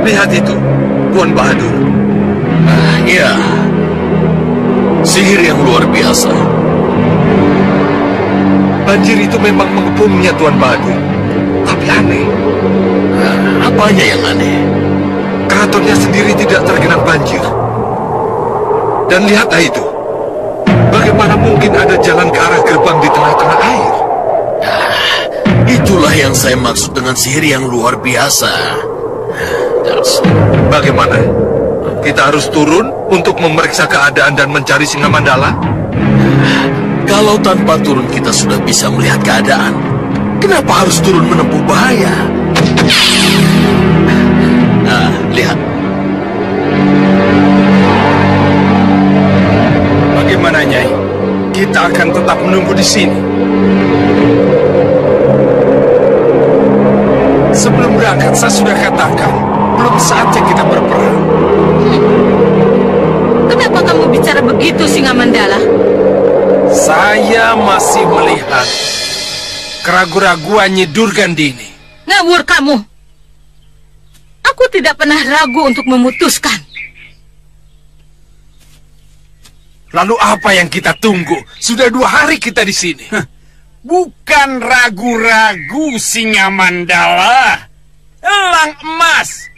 Lihat itu, Tuan Bahadur. Ya, sihir yang luar biasa. Banjir itu memang mengepungnya, Tuan Bahadur. Tapi aneh. Apanya yang aneh? Keratonnya sendiri tidak tergenang banjir. Dan lihatlah itu. Bagaimana mungkin ada jalan ke arah gerbang di tengah-tengah air? Itulah yang saya maksud dengan sihir yang luar biasa. Bagaimana? Kita harus turun untuk memeriksa keadaan dan mencari Singa Mandala? Kalau tanpa turun kita sudah bisa melihat keadaan, kenapa harus turun menempuh bahaya? Nah, lihat. Bagaimana, Nyai? Kita akan tetap menunggu di sini. Sebelum berangkat, saya sudah katakan, belum saatnya kita berperang. Kenapa kamu bicara begitu, Singa Mandala? Saya masih melihat keraguan-raguan Nyi Durgandini. Ngawur kamu. Aku tidak pernah ragu untuk memutuskan. Lalu apa yang kita tunggu? Sudah 2 hari kita di sini. Bukan ragu-ragu, Singa Mandala. Elang emas.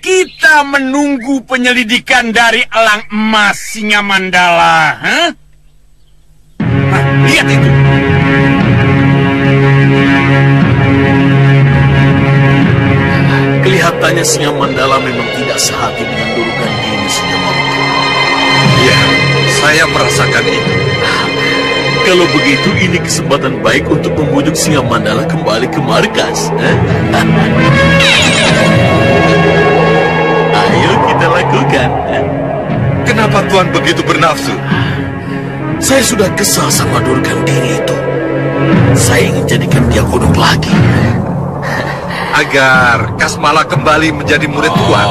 Kita menunggu penyelidikan dari elang emas, Singa Mandala. Nah, lihat itu. Kelihatannya Singa Mandala memang tidak sehati dengan Durgandini, Singa Mandala. Ya, saya merasakan itu. Kalau begitu, ini kesempatan baik untuk membujuk Singa Mandala kembali ke markas. Ayo kita lakukan. Kenapa Tuan begitu bernafsu? Saya sudah kesal sama Durgandini itu. Saya ingin jadikan dia kodok lagi. Agar Kasmala kembali menjadi murid Tuan.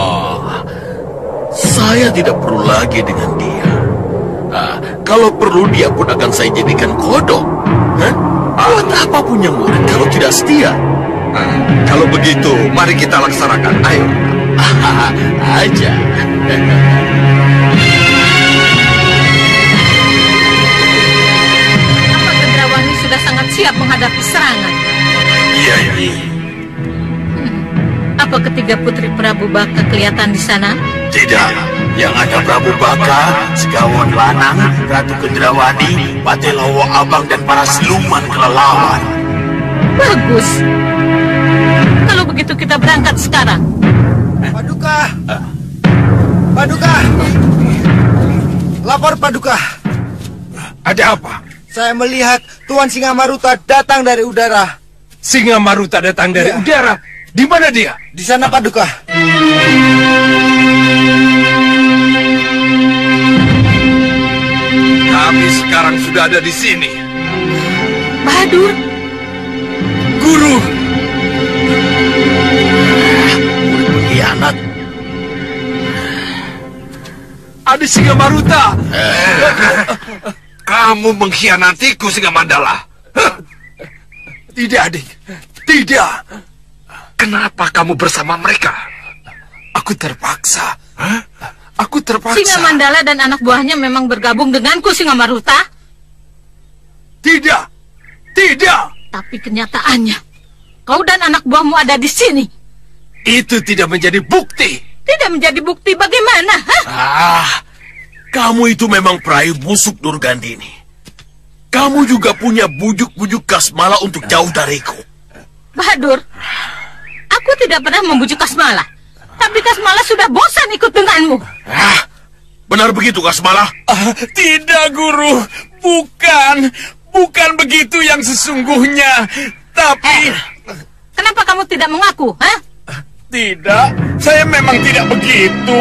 Saya tidak perlu lagi dengan dia. Kalau perlu dia pun akan saya jadikan kodok. Buat apa punya murid kalau tidak setia? Kalau begitu, mari kita laksanakan. Ayo. Aja. Apa Kendrawani sudah sangat siap menghadapi serangan? Iya. Apa ketiga putri Prabu Baka kelihatan di sana? Tidak. Yang ada Prabu Baka, Segawon Lanang, Ratu Kendrawani, Patelowo Abang, dan para siluman kelelawar. Bagus. Kalau begitu kita berangkat sekarang. Paduka! Paduka! Lapor Paduka! Ada apa? Saya melihat Tuan Singa Maruta datang dari udara. Singa Maruta datang dari udara. Di mana dia? Di sana, Paduka. Kami sekarang sudah ada di sini. Bahadur. Guru. Murid pengkhianat. Ada Singa Maruta. Kamu mengkhianatiku, Singa Mandala. Tidak, adik. Tidak. Kenapa kamu bersama mereka? Aku terpaksa. Aku terpaksa. Singa Mandala dan anak buahnya memang bergabung denganku, Singa Maruta. Tidak. Tidak. Tapi kenyataannya, kau dan anak buahmu ada di sini. Itu tidak menjadi bukti. Tidak menjadi bukti bagaimana? Kamu itu memang peraih busuk, Durgandini. kamu juga punya bujuk-bujuk Kasmala untuk jauh dariku. Bahadur, aku tidak pernah membujuk Kasmala. Tapi Kasmala sudah bosan ikut denganmu. Benar begitu, Kasmala? Tidak, Guru. Bukan begitu yang sesungguhnya. Tapi... Kenapa kamu tidak mengaku, ha? Tidak, saya memang tidak begitu.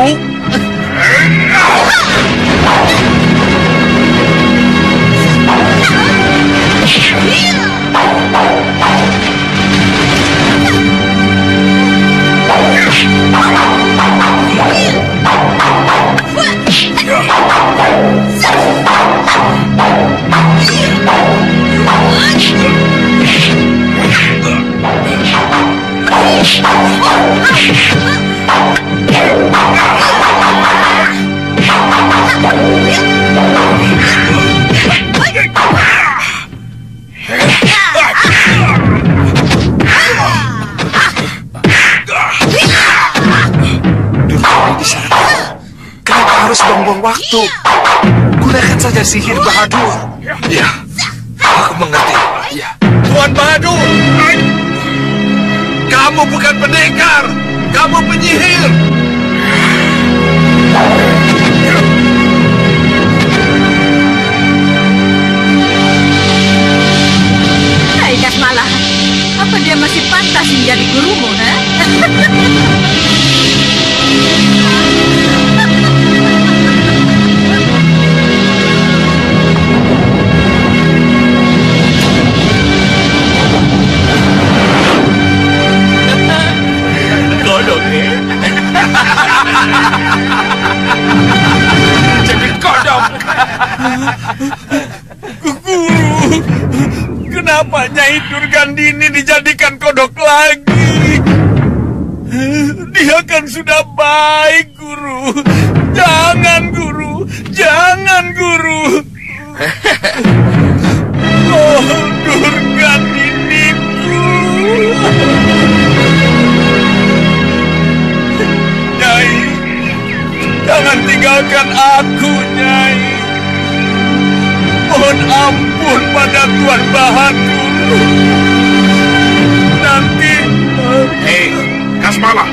Kenapa harus buang-buang waktu? Gunakan saja sihir Bahadur. Ya, aku mengerti. Ya. Tuan Bahadur, kamu bukan pendekar, kamu penyihir. Hai Kasmala, apa dia masih pantas menjadi gurumu, ha? Kodok, Jadi kodok. Guru, kenapa Nyai Durgandini dijadikan kodok lagi? Dia kan sudah baik, Guru. Jangan, Guru. Jangan, Guru. Oh, Durgandiniku. Nyai, jangan tinggalkan aku, Nyai. Mohon ampun pada Tuan Bahadur. Nanti... Hei, Kasmala.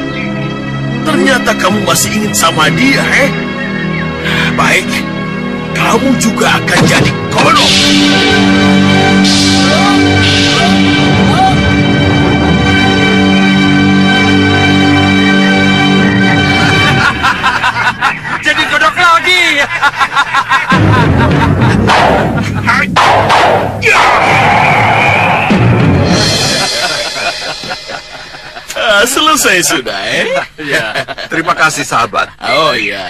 Ternyata kamu masih ingin sama dia, Baik, kamu juga akan jadi kodok. Jadi kodok lagi. Selesai sudah, Ya, terima kasih sahabat. Oh, iya.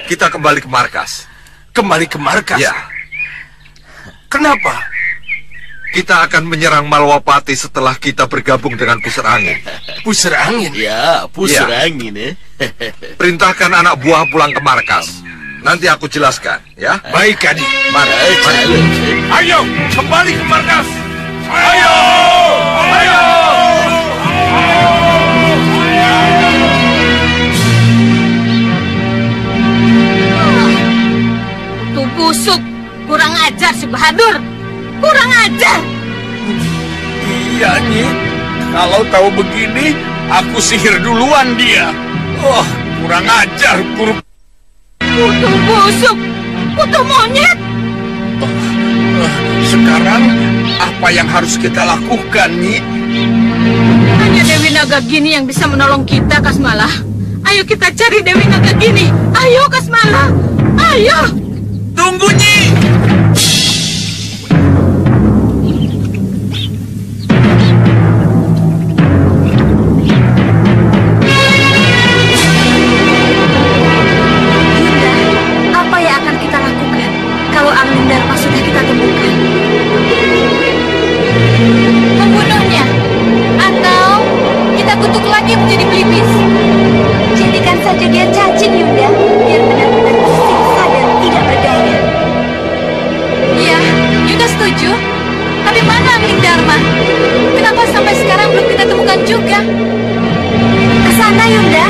Kita kembali ke markas. Kembali ke markas? Ya, Kenapa? kita akan menyerang Malwapati setelah kita bergabung dengan Pusar Angin. Pusar angin? Ya, pusar Ya. angin, Perintahkan anak buah pulang ke markas. Nanti aku jelaskan, ya. Baik, Adik. Mari. Ayo, kembali ke markas. Ayo! Ayo! Tuh busuk, kurang ajar si Bahadur. Kurang ajar. Iya, Nyi. Kalau tahu begini, aku sihir duluan dia. Oh, kurang ajar, Guru. Kutu busuk, kutu monyet. Sekarang, apa yang harus kita lakukan, Nyi? Hanya Dewi Nagagini yang bisa menolong kita, Kasmala. Ayo kita cari Dewi Nagagini. Ayo, Kasmala. Ayo. Tunggu, Nyi! Apa yang akan kita lakukan kalau Angling Dharma sudah kita temukan? Membunuhnya. Atau kita kutuk lagi menjadi pelipis. Jadikan saja dia cacing, Yunda, biar benar-benar tersiksa dan tidak berdaya. Iya, Yunda setuju. Tapi mana Angling Dharma? Kenapa sampai sekarang belum kita temukan juga? Ke sana, Yunda.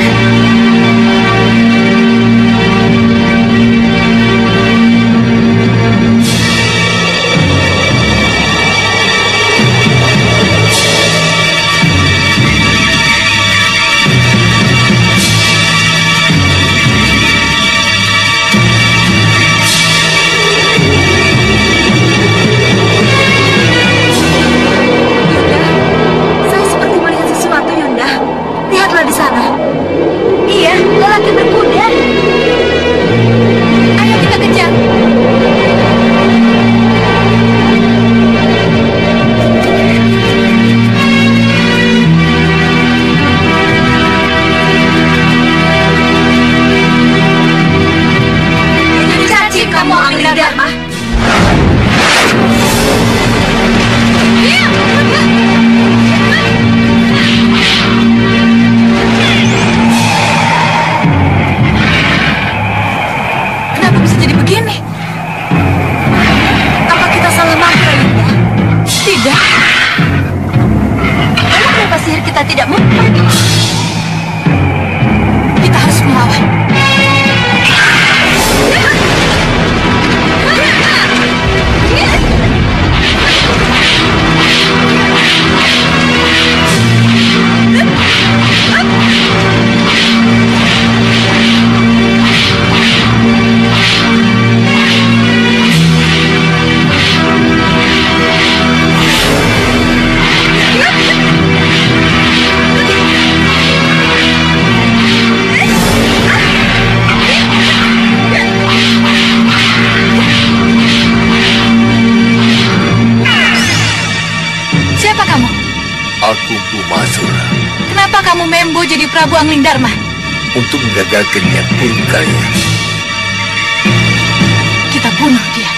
kita tidak mau pergi. Kita harus melawan. Aku Bumasura. Kenapa kamu membo jadi Prabu Anglingdarma? Untuk menggagalkan niat buruk kalian. Kita bunuh dia.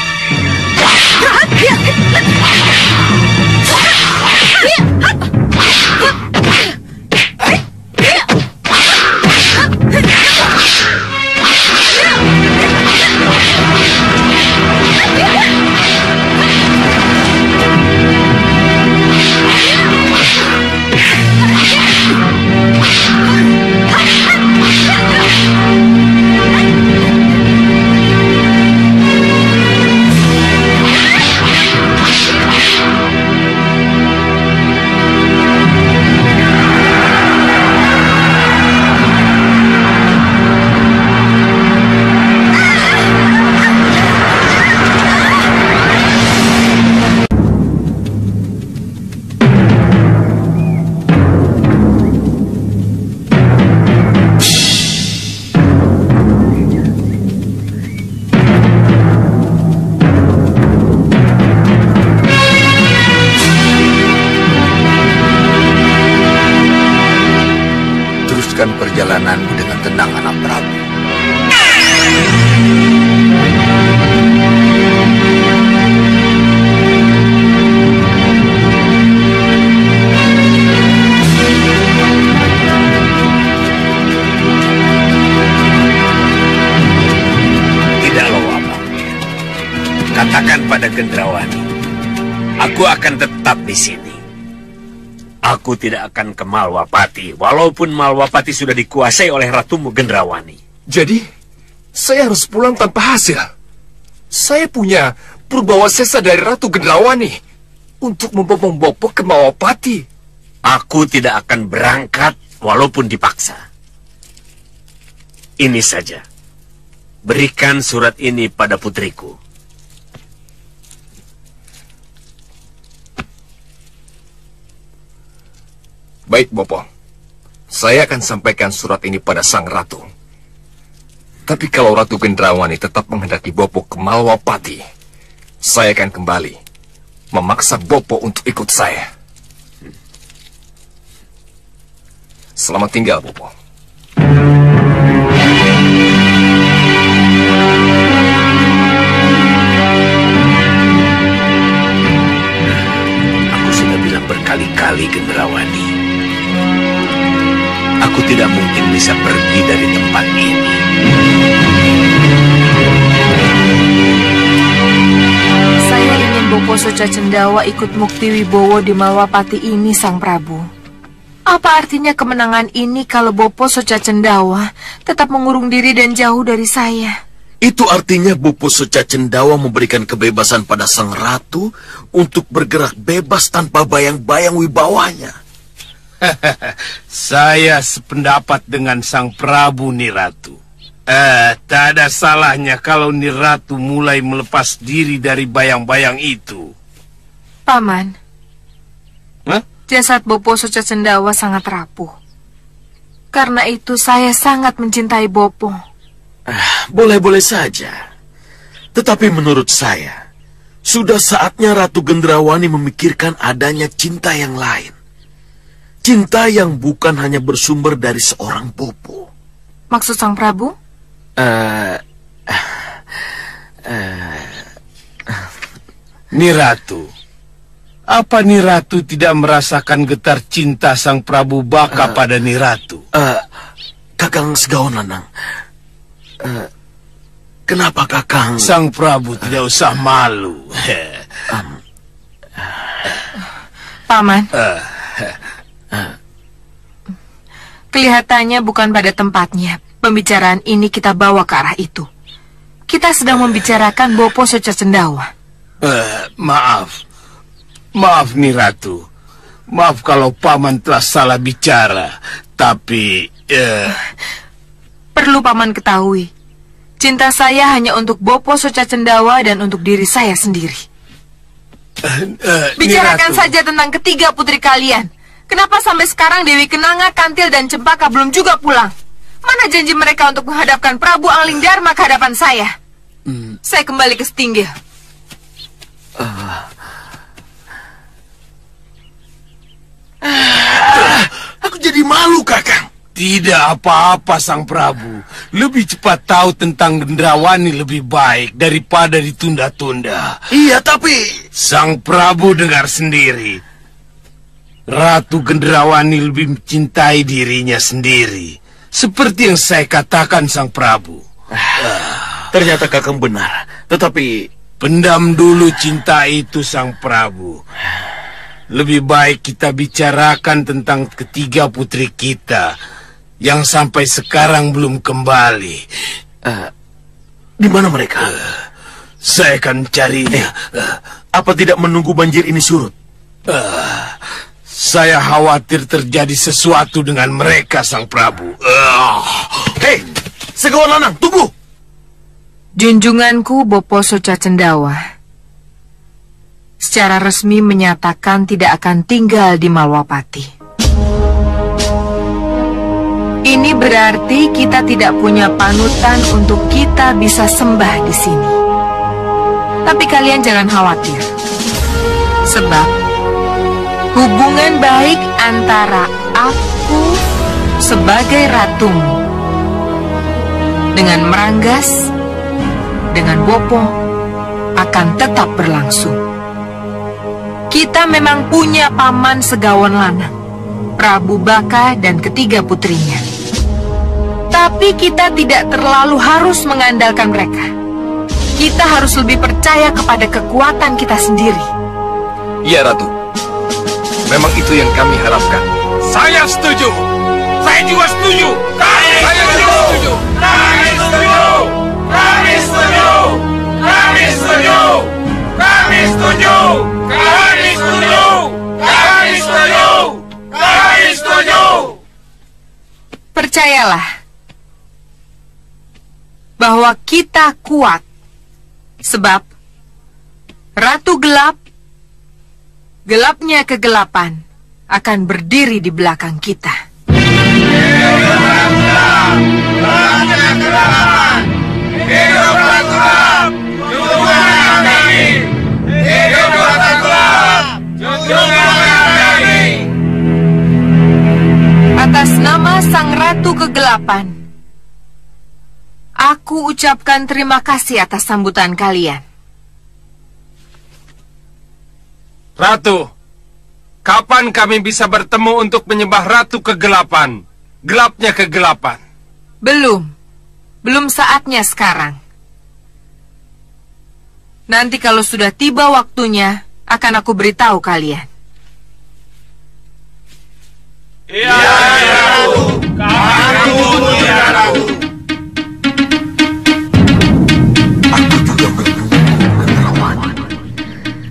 Perjalananmu dengan tenang, anak Prabu. Tidaklah apa. Katakan pada Gendrawani, aku akan tetap di sini. Aku tidak akan ke Malwapati, walaupun Malwapati sudah dikuasai oleh Ratumu Gendrawani. Jadi, saya harus pulang tanpa hasil. Saya punya Purbawasesa dari Ratu Gendrawani untuk membopong Bopo ke Malwapati. Aku tidak akan berangkat walaupun dipaksa. Ini saja. Berikan surat ini pada putriku. Baik, Bopo. Saya akan sampaikan surat ini pada Sang Ratu. Tapi kalau Ratu Gendrawani tetap menghendaki Bopo ke Malwapati, saya akan kembali memaksa Bopo untuk ikut saya. Selamat tinggal, Bopo. Aku sudah bilang berkali-kali, Gendrawani. Aku tidak mungkin bisa pergi dari tempat ini. Saya ingin Bopo Socacendawa ikut Mukti Wibowo di Malwapati ini, Sang Prabu. Apa artinya kemenangan ini kalau Bopo Socacendawa tetap mengurung diri dan jauh dari saya? Itu artinya Bopo Socacendawa memberikan kebebasan pada Sang Ratu untuk bergerak bebas tanpa bayang-bayang wibawanya. Saya sependapat dengan Sang Prabu Niratu. Tak ada salahnya kalau Niratu mulai melepas diri dari bayang-bayang itu. Paman, Hah? jasad Bopo Socacendawa sangat rapuh. Karena itu saya sangat mencintai Bopo. Boleh-boleh saja. Tetapi menurut saya, sudah saatnya Ratu Gendrawani memikirkan adanya cinta yang lain. Cinta yang bukan hanya bersumber dari seorang Bopo. Maksud Sang Prabu? Niratu, apa Niratu tidak merasakan getar cinta Sang Prabu Baka pada Niratu? Kakang Segaon Lanang, kenapa Kakang... Sang Prabu tidak usah malu. Paman, Kelihatannya bukan pada tempatnya. Pembicaraan ini kita bawa ke arah itu. Kita sedang membicarakan Bopo Soca Cendawa. Maaf nih Ratu. Maaf kalau Paman telah salah bicara. Tapi perlu Paman ketahui, cinta saya hanya untuk Bopo Soca Cendawa dan untuk diri saya sendiri. Bicarakan saja tentang ketiga putri kalian. Kenapa sampai sekarang Dewi Kenanga, Kantil, dan Cempaka belum juga pulang? Mana janji mereka untuk menghadapkan Prabu Angling Dharma ke hadapan saya? Saya kembali ke Setinggil. Aku jadi malu, Kakang. tidak apa-apa Sang Prabu. Lebih cepat tahu tentang Gendrawani lebih baik daripada ditunda-tunda. Iya, tapi... Sang Prabu dengar sendiri. Ratu Gendrawani lebih mencintai dirinya sendiri. Seperti yang saya katakan Sang Prabu. Ternyata Kakang benar. Tetapi... Pendam dulu cinta itu Sang Prabu. Lebih baik kita bicarakan tentang ketiga putri kita yang sampai sekarang belum kembali. Di mana mereka? Saya akan carinya. Apa tidak menunggu banjir ini surut? Saya khawatir terjadi sesuatu dengan mereka, Sang Prabu. Hei, Segawan Lanang, tunggu! Junjunganku Bopo Soca Cendawa secara resmi menyatakan tidak akan tinggal di Malwapati. Ini berarti kita tidak punya panutan untuk kita bisa sembah di sini. Tapi kalian jangan khawatir, sebab hubungan baik antara aku sebagai ratumu dengan Meranggas, dengan Bopo akan tetap berlangsung. Kita memang punya paman Segawan Lanang, Prabu Baka dan ketiga putrinya. Tapi kita tidak terlalu harus mengandalkan mereka. Kita harus lebih percaya kepada kekuatan kita sendiri. Iya, Ratu. Memang itu yang kami harapkan. Saya setuju. Saya juga setuju. Saya juga setuju. Kami setuju. Kami setuju. Kami setuju. Kami setuju. Kami setuju. Kami setuju. Kami setuju. Percayalah bahwa kita kuat, sebab Ratu Gelap, gelapnya kegelapan, akan berdiri di belakang kita. Atas nama Sang Ratu Kegelapan, aku ucapkan terima kasih atas sambutan kalian. Ratu, kapan kami bisa bertemu untuk menyembah Ratu Kegelapan? Gelapnya kegelapan. Belum saatnya sekarang. Nanti kalau sudah tiba waktunya, akan aku beritahu kalian. Iya, Ratu. Kami tunggu, ya, Ratu.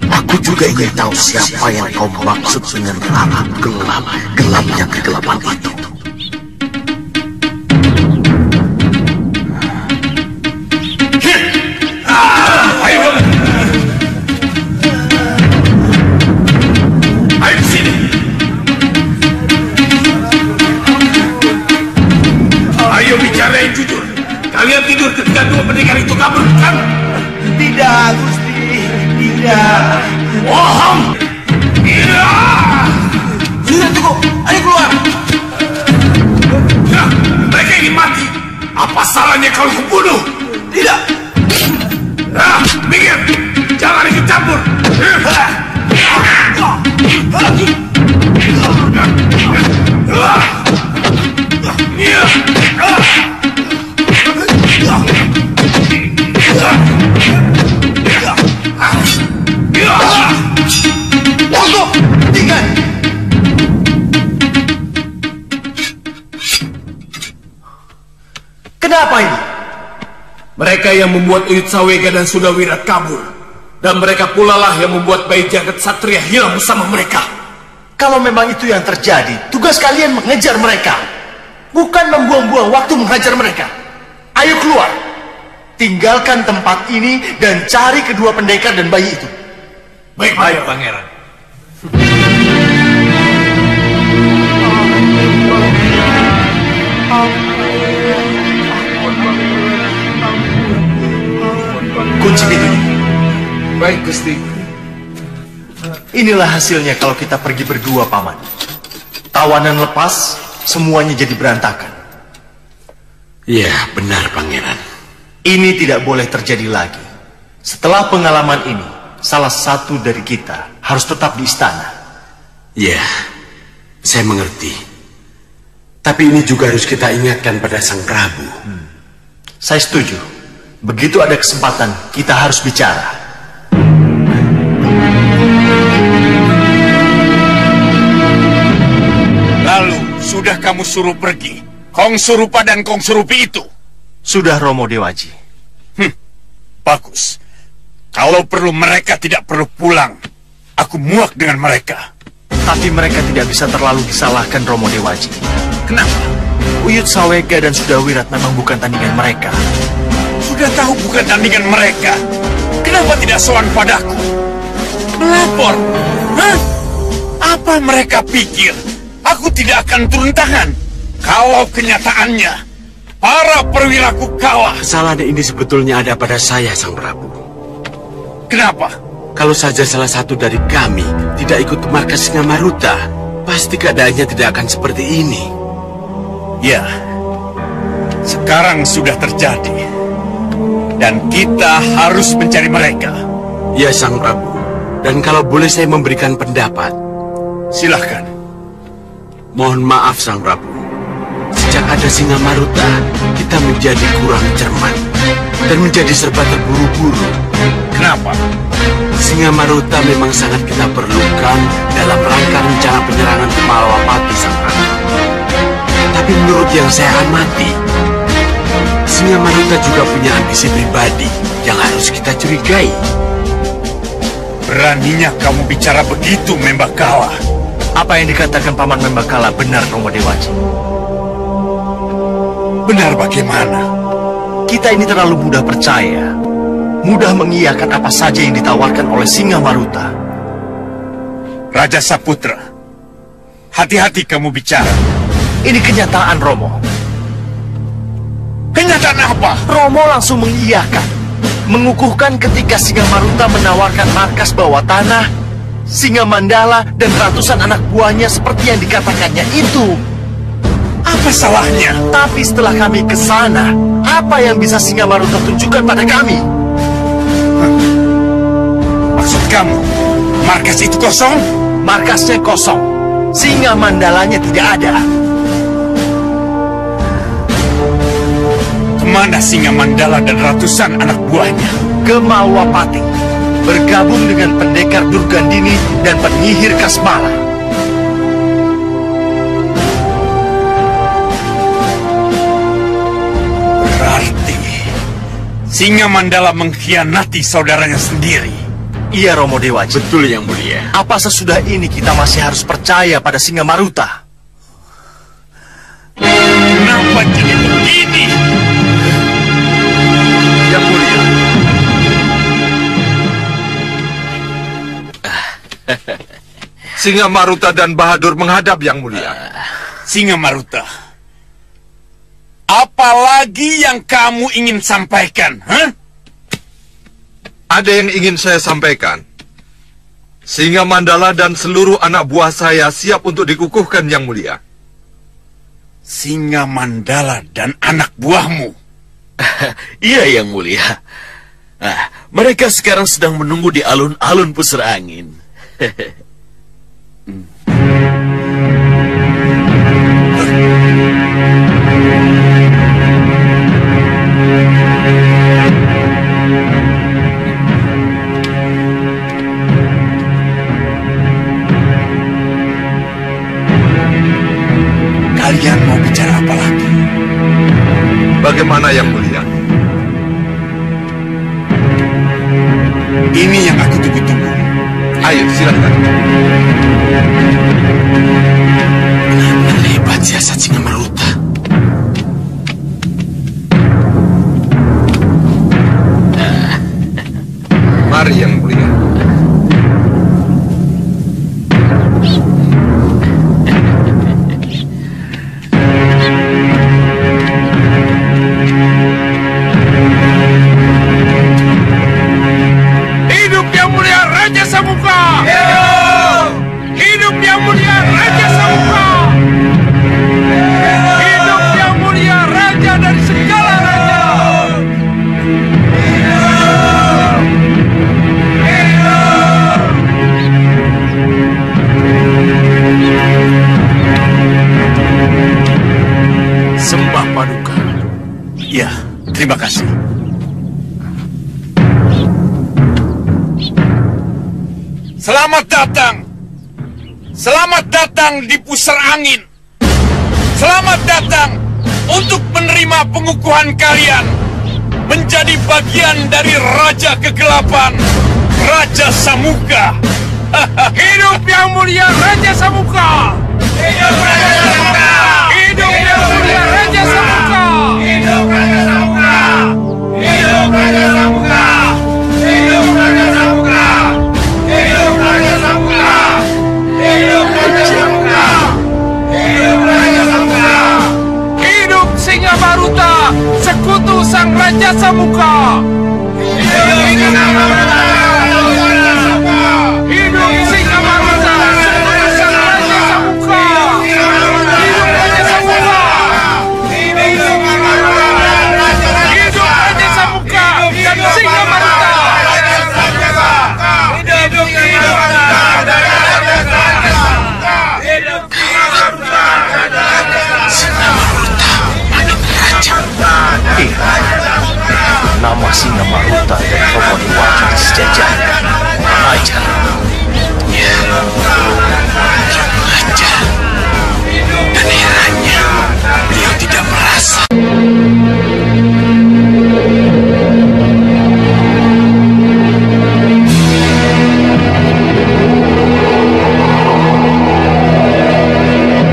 Aku juga ingin tahu siapa yang kau maksud dengan Ratu Gelap, gelapnya kegelapan itu. Ayo sini. Ayo bicara yang jujur. Kalian tidur ketika dua pendekar itu kabur, kan? Tidak, Gusti. Tidak. Bohong! Tidak! Sudah cukup. Ayo keluar. Ya, mereka ingin mati. Apa salahnya kalau kubunuh? Tidak. Nah, minggir. Jangan ikut campur. Bongkok. Tinggal. Mereka yang membuat Uyut Sawega dan Sudawirat kabur. Dan mereka pula lah yang membuat bayi jagat Satria hilang bersama mereka. Kalau memang itu yang terjadi, tugas kalian mengejar mereka. Bukan membuang-buang waktu menghajar mereka. Ayo keluar. Tinggalkan tempat ini dan cari kedua pendekar dan bayi itu. Baik, ayo Pangeran. Kunci pintunya. Baik, Gusti. Inilah hasilnya kalau kita pergi berdua, Paman. Tawanan lepas, semuanya jadi berantakan. Ya, benar, Pangeran. Ini tidak boleh terjadi lagi. Setelah pengalaman ini, salah satu dari kita harus tetap di istana. Ya, saya mengerti. Tapi ini juga harus kita ingatkan pada Sang Prabu. Saya setuju. Begitu ada kesempatan, kita harus bicara. Lalu, sudah kamu suruh pergi Kong Surupa dan Kong Surupi itu? Sudah, Romo Dewaji. Bagus. Kalau perlu mereka tidak perlu pulang. Aku muak dengan mereka. Tapi mereka tidak bisa terlalu disalahkan, Romo Dewaji. Kenapa? Uyut Sawega dan Sudawirat memang bukan tandingan mereka. Sudah tahu bukan tandingan mereka. Kenapa tidak sowan padaku? Melapor? Hah? Apa mereka pikir? Aku tidak akan turun tangan. Kalau kenyataannya para perwiraku kalah. Kesalahan ini sebetulnya ada pada saya, Sang Prabu. Kenapa? Kalau saja salah satu dari kami tidak ikut ke markas Singamaruta, pasti keadaannya tidak akan seperti ini. Ya, sekarang sudah terjadi. Dan kita harus mencari mereka. Ya, Sang Prabu. Dan kalau boleh saya memberikan pendapat. Silahkan. Mohon maaf, Sang Prabu. Sejak ada Singamaruta, kita menjadi kurang cermat dan menjadi serba terburu-buru. Kenapa? Singamaruta memang sangat kita perlukan dalam rangka rencana penyerangan ke Malawapati, Sang Prabu. Tapi menurut yang saya amati, Singamaruta juga punya ambisi pribadi yang harus kita curigai. Beraninya kamu bicara begitu, Membakala. Apa yang dikatakan Paman Membakala benar, Romo Dewaji? Benar bagaimana? Kita ini terlalu mudah percaya. Mudah mengiyakan apa saja yang ditawarkan oleh Singamaruta. Raja Saputra, hati-hati kamu bicara. Ini kenyataan, Romo. Kenyataan apa? Romo langsung mengiyakan. Mengukuhkan ketika Singamaruta menawarkan markas bawah tanah, Singamandala, dan ratusan anak buahnya seperti yang dikatakannya itu. Apa salahnya? Tapi setelah kami ke sana, apa yang bisa Singamaruta tunjukkan pada kami? Maksud kamu, markas itu kosong? Markasnya kosong. Singamandalanya tidak ada. Kemana Singamandala dan ratusan anak buahnya? Ke Malwapati, bergabung dengan pendekar Durgandini dan penyihir Kasmala. Berarti Singamandala mengkhianati saudaranya sendiri. Iya, Romo Dewaji. Betul, Yang Mulia. Apa sesudah ini kita masih harus percaya pada Singamaruta? Kenapa jadi begini? Yang Mulia. Singamaruta dan Bahadur menghadap, Yang Mulia. Singamaruta, apalagi yang kamu ingin sampaikan? Ada yang ingin saya sampaikan. Singamandala dan seluruh anak buah saya siap untuk dikukuhkan, Yang Mulia. Singamandala dan anak buahmu? Iya, Yang Mulia. Mereka sekarang sedang menunggu di alun-alun pusar angin. Kalian mau bicara apa lagi? Bagaimana, Yang Mulia? Ini yang aku tunggu-tunggu. Ayo, silakan. Benar-benar hebat siasat Singamaruta. Mari yang mulia. Hidup yang mulia Raja Samuka! Hidup yang mulia Raja Samuka! Hidup yang mulia Raja dari segala raja! Sembah Paduka. Ya, terima kasih. Selamat datang. Selamat datang di pusar angin. Selamat datang untuk menerima pengukuhan kalian menjadi bagian dari Raja Kegelapan, Raja Samuka. Hidup yang mulia Raja Samuka! Hidup Raja Samuka! Hidup yang mulia Raja Samuka! Hidup Raja Samuka! Hidup Raja Samuka! Hidup Raja Samuka! Hidup Raja Samuka! Hidup Raja Samuka! Hidup Raja Samuka! Hidup Singamaruta, sekutu sang Raja Samuka! Hidup Singamaruta! Hidup Singamaruta, sekutu sang Raja Samuka! Hidup Raja Samuka! Hidup Raja Samuka dan Singamaruta! Nama Singamaruta dan tokoh diwakil sejajar. Ajar. Ya, yang ajar. Dan herannya, beliau tidak merasa.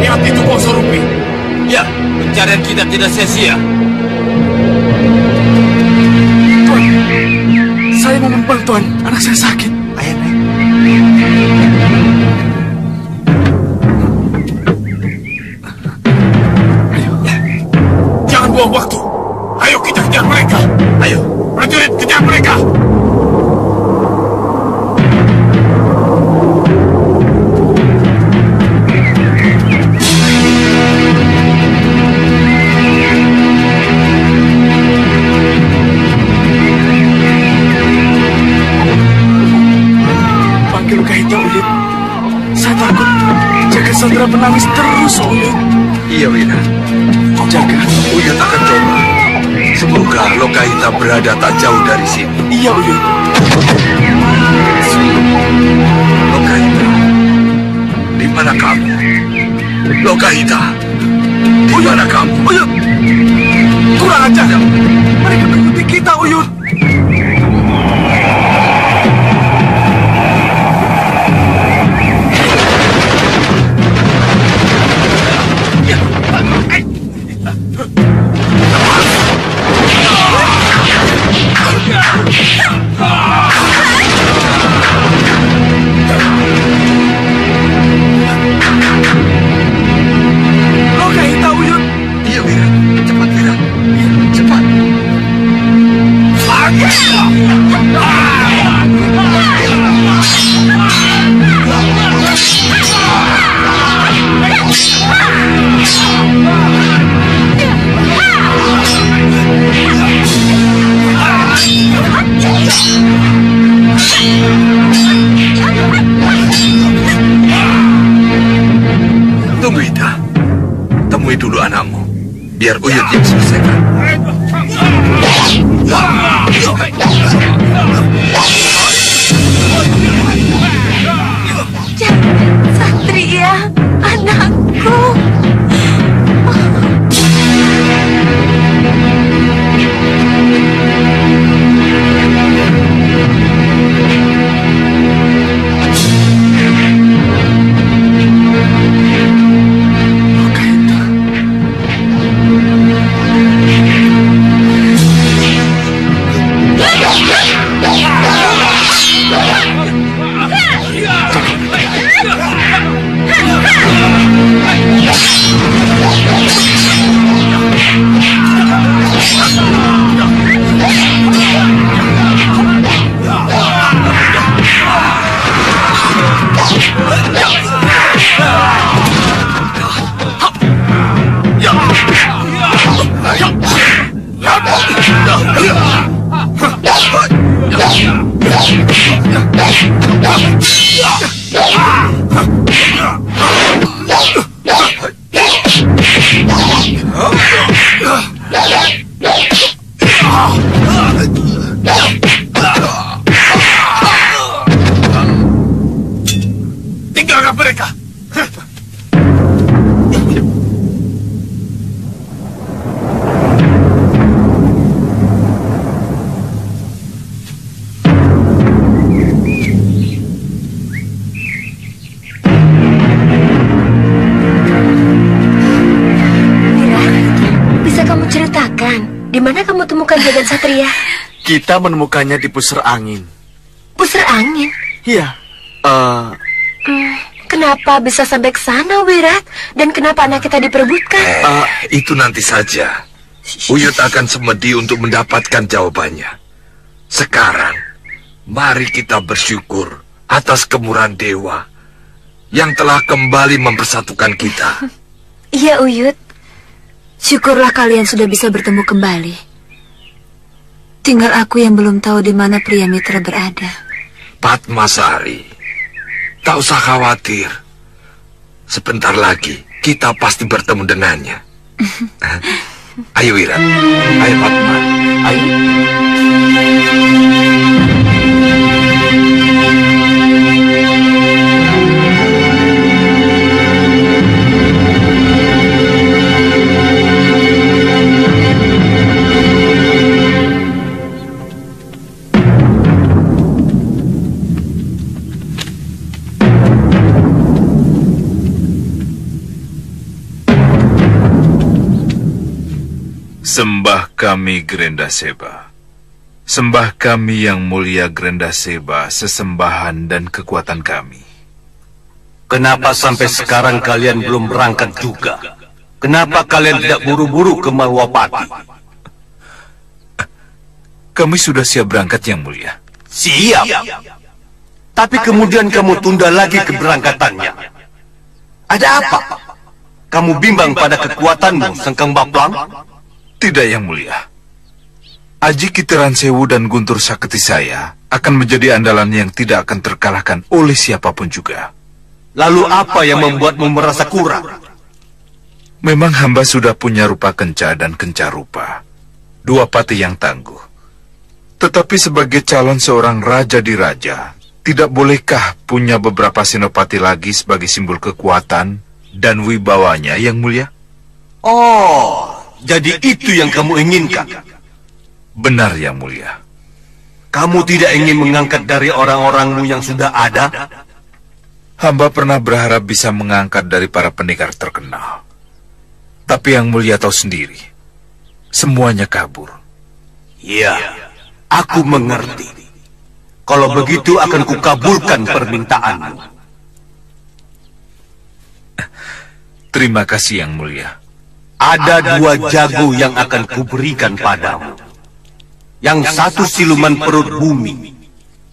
Lihat itu Boso Rupi. Ya, pencarian kita tidak sia-sia. Tuan, saya mau membantu Tuan. Anak saya sakit. Ayo, naik. Jangan buang waktu. Ayo kita kejar mereka. Ayo, prajurit kejar mereka. Panggil Kahita, Uyut. Saya takut Jaga Sandra menangis terus, Uyut. Iya, Wina. Jaga. Uyut akan coba. Semoga Lokahita berada tak jauh dari sini. Iya, Uyut. Lokahita, di mana kamu? Lokahita, di mana kamu? Uyut. Kurang ajar. Mereka mengikuti kita, Uyut. Lokahita, Uyut. Iya, Wina. Cepat, Wina. Cepat. Tunggu, Ida. Temui dulu anakmu. Biar Uyut yang selesaikan. Satria, anakku. menemukan jagat satria? Kita menemukannya di pusar angin. Pusar angin? Iya. Kenapa bisa sampai ke sana, Wirat? Dan kenapa anak kita diperebutkan? Itu nanti saja. Uyut akan semedi untuk mendapatkan jawabannya. Sekarang, mari kita bersyukur atas kemurahan dewa yang telah kembali mempersatukan kita. Iya, Uyut. Syukurlah kalian sudah bisa bertemu kembali. Tinggal aku yang belum tahu di mana pria mitra berada. Padmasari, tak usah khawatir. Sebentar lagi kita pasti bertemu dengannya. Ayo Wirat, ayo Padma, ayo. Sembah kami Grendaseba. Sembah kami yang mulia Grendaseba, sesembahan dan kekuatan kami. Kenapa sampai sekarang kalian belum berangkat juga? Kenapa kalian tidak buru-buru ke Malwapati? Kami sudah siap berangkat yang mulia. Siap. Tapi kemudian kamu tunda lagi keberangkatannya. Ada apa? Kamu bimbang pada kekuatanmu, Sengkang Baplang? Tidak yang mulia. Aji Kitiran Sewu dan Guntur Saketi saya akan menjadi andalan yang tidak akan terkalahkan oleh siapapun juga. Lalu apa yang membuatmu merasa kurang? Memang hamba sudah punya rupa kenca dan kenca rupa. Dua pati yang tangguh. Tetapi sebagai calon seorang raja di raja, tidak bolehkah punya beberapa senopati lagi sebagai simbol kekuatan dan wibawanya yang mulia? Oh, jadi itu yang kamu inginkan? Benar yang mulia. Kamu tidak ingin mengangkat dari orang-orangmu yang sudah ada? Hamba pernah berharap bisa mengangkat dari para pendekar terkenal. Tapi yang mulia tahu sendiri, semuanya kabur. Iya, aku mengerti. Kalau begitu akan kukabulkan permintaanmu. Terima kasih yang mulia. Ada dua jago yang akan kuberikan padamu. Yang satu siluman perut bumi,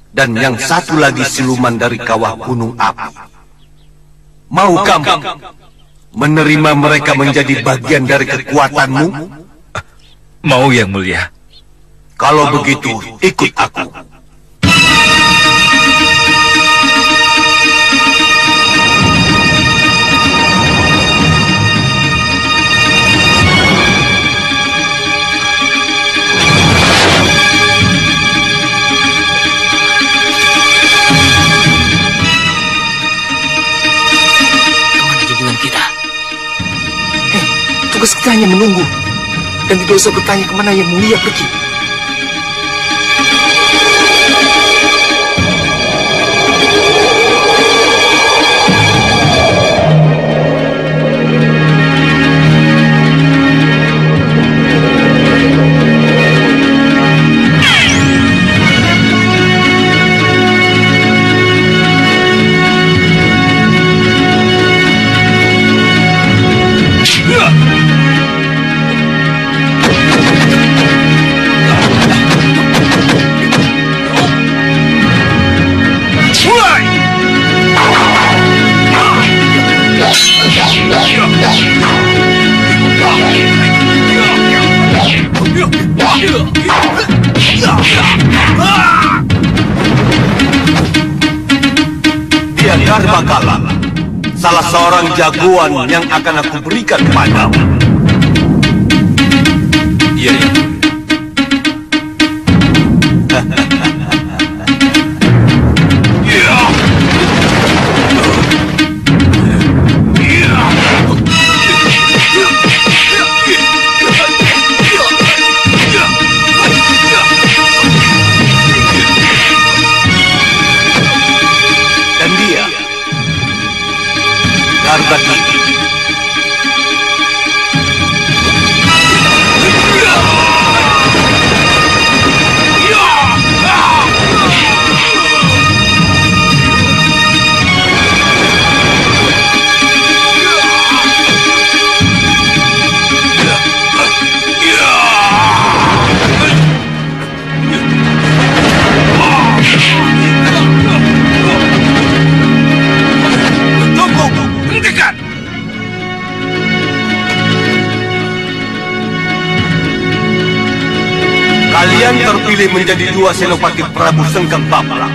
dan yang satu lagi siluman dari kawah gunung api. Mau kamu menerima mereka menjadi bagian dari kekuatanmu? Mau yang mulia. Kalau begitu, ikut aku. Tugas kita hanya menunggu, dan tidak usah bertanya kemana yang mulia pergi. Dia Darbakala, salah seorang jagoan yang akan aku berikan kepadamu. Iya, iya. Dan dia Darbaki. Kalian terpilih menjadi dua senopati Prabu Sengkang Baplang.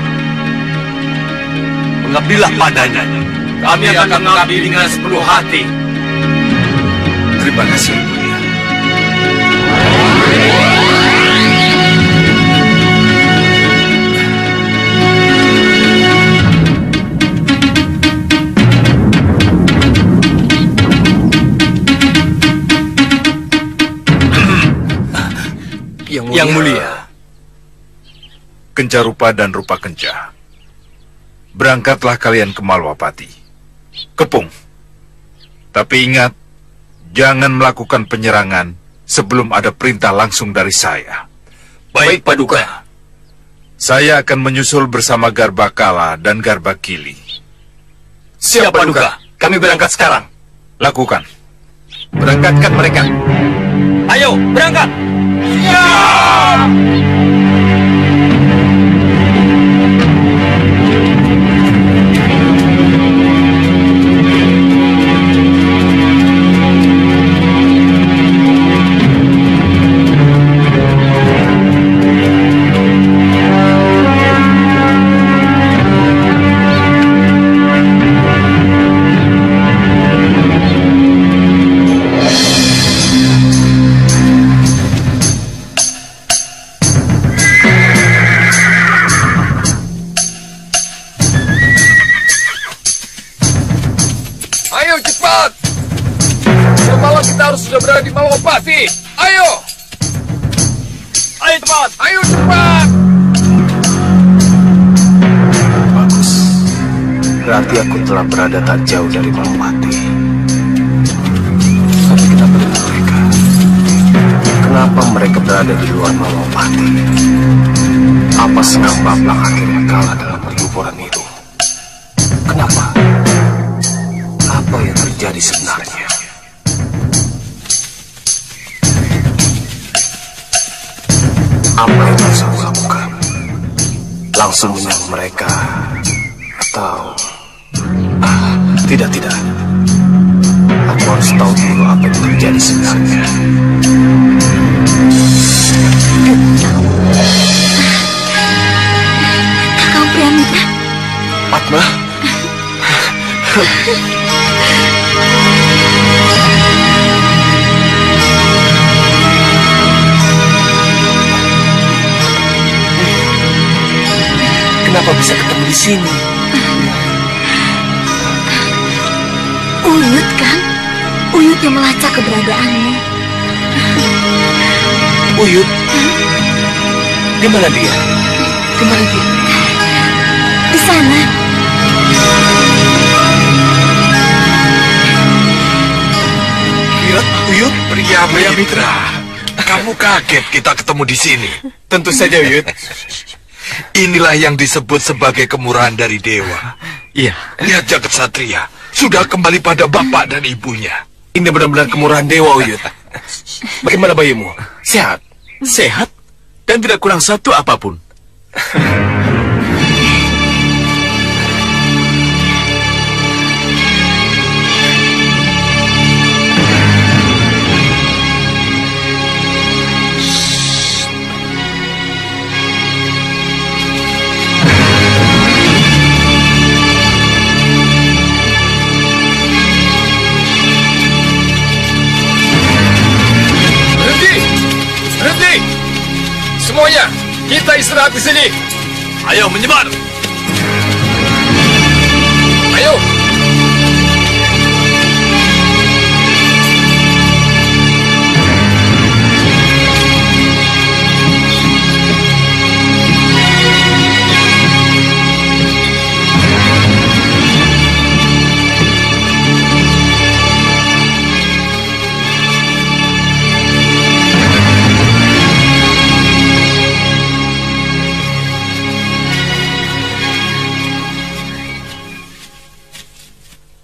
Mengabdilah padanya. Kami akan mengabdi dengan sepenuh hati. Terima kasih, Yang Mulia. Yang Mulia. Kencarupa dan Rupa Kenca, berangkatlah kalian ke Malwapati. Kepung. Tapi ingat, jangan melakukan penyerangan sebelum ada perintah langsung dari saya. Baik, Paduka. Saya akan menyusul bersama Garbakala dan Garbakili. Siap, Paduka. Kami berangkat sekarang. Lakukan. Berangkatkan mereka. Ayo, berangkat. Ayo cepat! Semalam kita harus sudah berada di Malwapati. Ayo! Ayo cepat! Ayo cepat! Bagus. Berarti aku telah berada tak jauh dari Malwapati. Tapi kenapa dengan mereka? Kenapa mereka berada di luar Malwapati? Apa Sengkang Baplang akhirnya kalah dalam pertempuran itu? Kenapa? Apa yang terjadi sebenarnya? Apa yang harus aku lakukan? Langsung menyerang mereka? Atau... Tidak. Aku harus tahu dulu apa yang terjadi sebenarnya. Kakang Priamitra. Padma? Kenapa bisa ketemu di sini? Uyut, Kang. Uyut yang melacak keberadaanmu. Uyut? Di mana dia? Di mana dia? Di sana. Uyut? Priamitra. Kamu kaget kita ketemu di sini. Tentu saja, Uyut. Inilah yang disebut sebagai kemurahan dari dewa. Iya. Lihat jagat satria, sudah kembali pada bapak dan ibunya. Ini benar-benar kemurahan dewa, Uyut. Bagaimana bayimu? Sehat? Sehat? Dan tidak kurang satu apapun. Berhenti! Semuanya, kita istirahat di sini. Ayo menyebar. Ayo.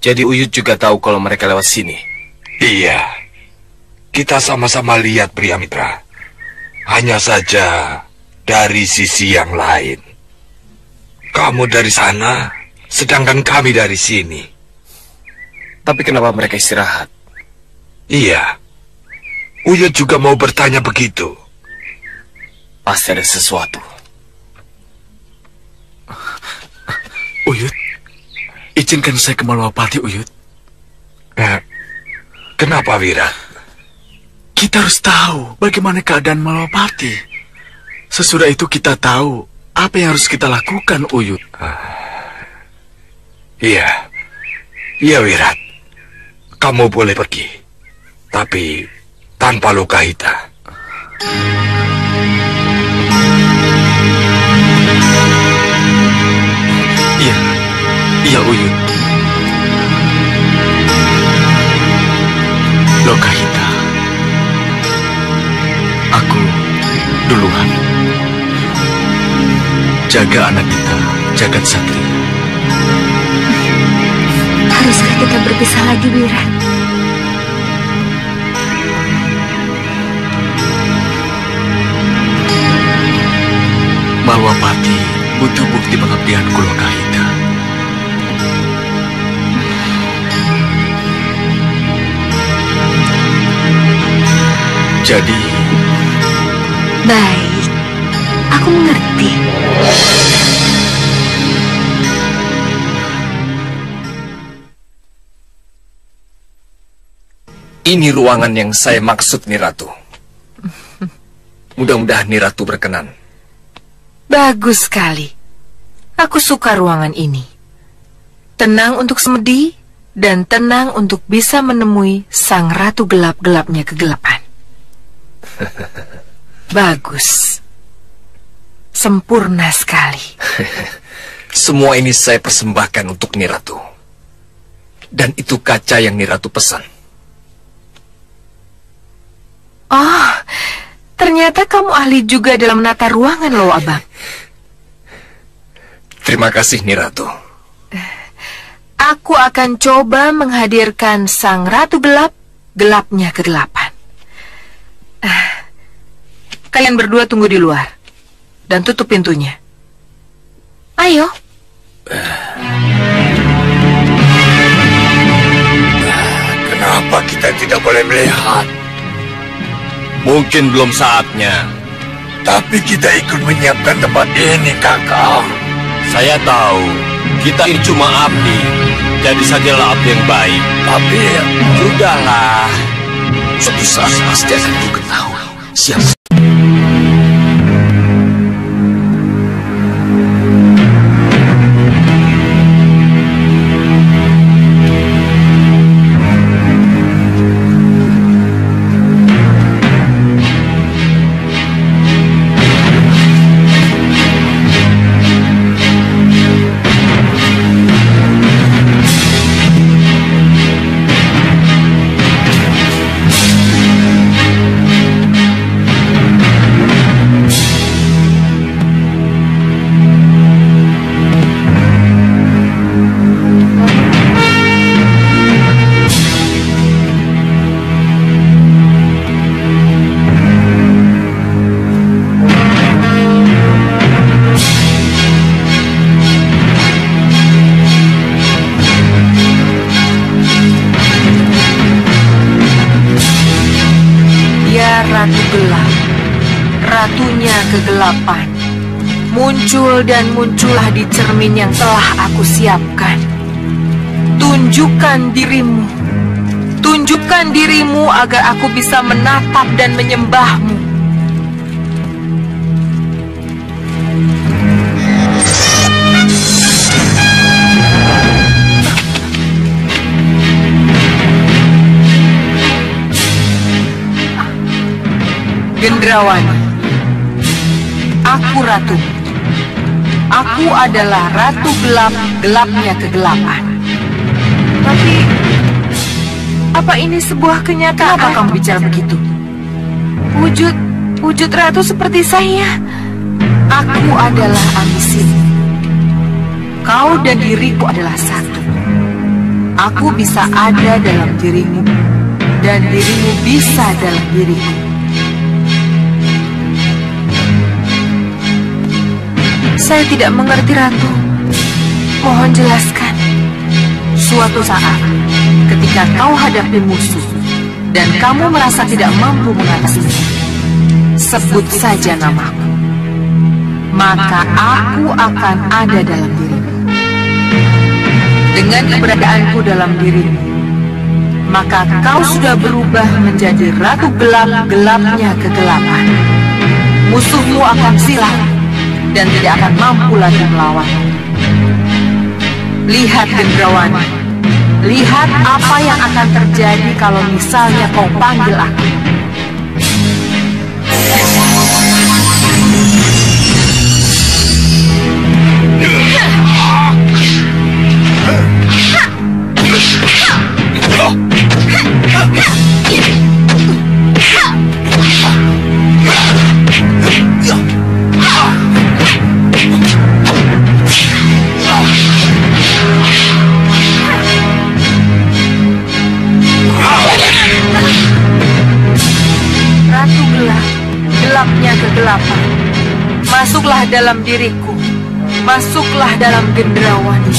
Jadi Uyut juga tahu kalau mereka lewat sini? Iya. Kita sama-sama lihat, Priamitra. Hanya saja dari sisi yang lain. Kamu dari sana, sedangkan kami dari sini. Tapi kenapa mereka istirahat? Iya. Uyut juga mau bertanya begitu. Pasti ada sesuatu. Uyut, izinkan saya ke Malwapati, Uyut. Kenapa, Wirat? Kita harus tahu bagaimana keadaan Malwapati. Sesudah itu kita tahu apa yang harus kita lakukan, Uyut. Iya, Wirat. Kamu boleh pergi, tapi tanpa Lokahita. Iya, Uyut. Lokahita, aku duluan. Jaga anak kita, Jagat Satria. Haruskah kita berpisah lagi, Wirat? Malwapati butuh bukti pengabdianku, Lokahita. Jadi... Baik, aku mengerti. Ini ruangan yang saya maksud, Niratu. Mudah-mudahan Niratu berkenan. Bagus sekali. Aku suka ruangan ini. Tenang untuk semedi dan tenang untuk bisa menemui sang ratu gelap-gelapnya kegelapan. Bagus. Sempurna sekali. Semua ini saya persembahkan untuk Niratu. Dan itu kaca yang Niratu pesan. Oh, ternyata kamu ahli juga dalam menata ruangan loh, Abang. Terima kasih, Niratu. Aku akan coba menghadirkan sang ratu gelap, gelapnya kegelapan. Kalian berdua tunggu di luar dan tutup pintunya. Ayo. Kenapa kita tidak boleh melihat? Mungkin belum saatnya. Tapi kita ikut menyiapkan tempat ini, Kakak. Saya tahu, kita ini cuma abdi. Jadi sajalah abdi yang baik. Tapi sudahlah. Suatu saat pasti akan ku ketahui siapa. Kegelapan muncul dan muncullah di cermin yang telah aku siapkan. Tunjukkan dirimu agar aku bisa menatap dan menyembahmu. Gendrawani, aku ratu. Aku adalah ratu gelap, gelapnya kegelapan. Tapi, apa ini sebuah kenyataan? Kenapa kamu bicara begitu? Wujud ratu seperti saya. Aku adalah ambisimu. Kau dan diriku adalah satu. Aku bisa ada dalam dirimu, dan dirimu bisa dalam diriku. Saya tidak mengerti, Ratu. Mohon jelaskan. Suatu saat, ketika kau hadapi musuh, dan kamu merasa tidak mampu mengatasinya, sebut saja namaku. maka aku akan ada dalam dirimu. Dengan keberadaanku dalam dirimu, maka kau sudah berubah menjadi ratu gelap-gelapnya kegelapan. Musuhmu akan silang dan tidak akan mampu lagi melawanmu. Lihat Gendrawani, lihat apa yang akan terjadi kalau misalnya kau panggil aku. Ratu gelap, gelapnya kegelapan. Masuklah dalam diriku, masuklah dalam Gendrawani.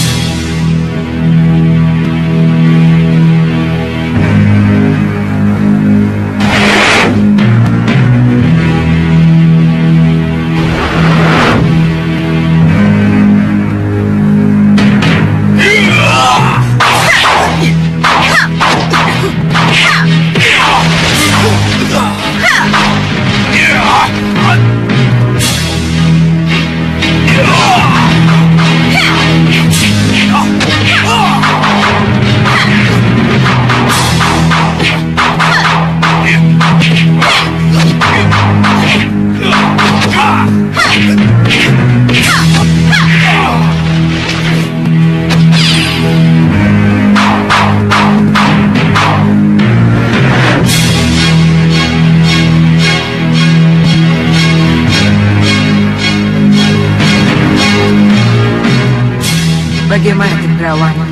Bagaimana Gendrawani?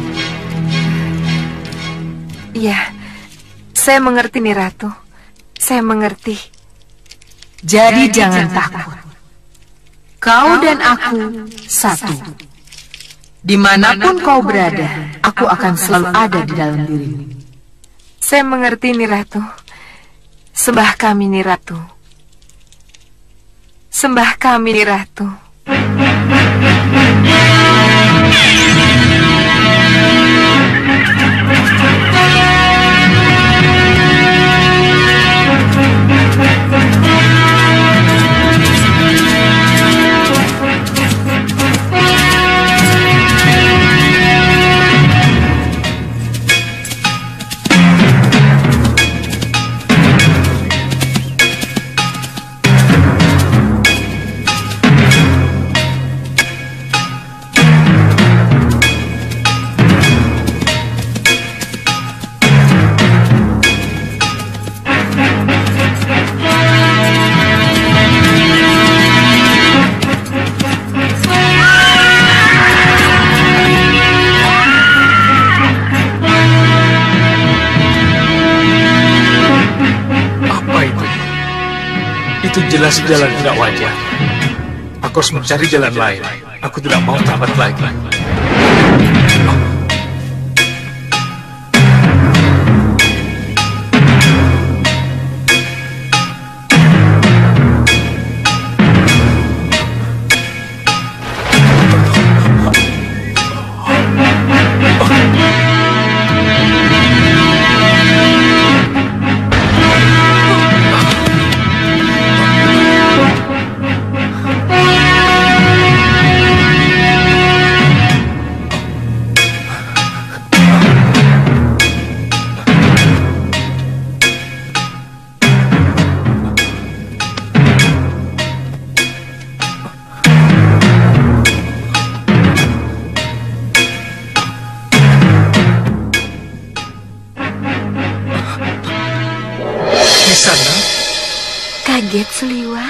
Ya, saya mengerti nih Ratu. Saya mengerti. Jadi jangan takut. Kau dan aku satu. Dimanapun kau berada, aku akan selalu ada di dalam dirimu. Saya mengerti nih Ratu. Sembah kami nih Ratu. Sembah kami nih Ratu. Itu jelas jalan tidak wajar. Aku harus mencari jalan lain. Aku tidak mau terlambat lagi. Kaget Suliwa.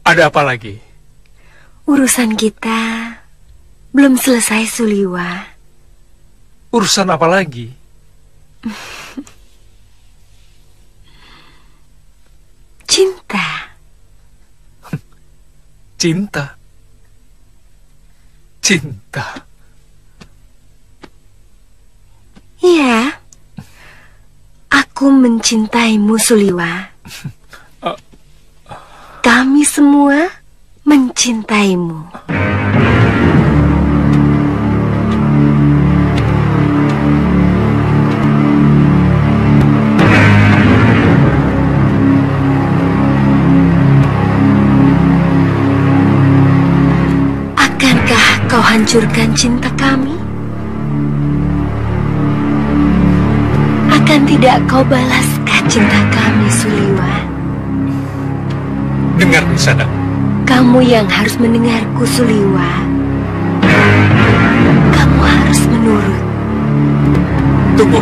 Ada apa lagi? Urusan kita belum selesai Suliwa. Urusan apa lagi? Cinta. Cinta. Cinta. Iya. Aku mencintaimu Suliwa. Kami semua mencintaimu. Akankah kau hancurkan cinta kami? Akan tidak kau balaskah cinta kami, Suliwa? Dengar, Nisana. Kamu yang harus mendengarku, Suliwa. Kamu harus menurut. Tunggu.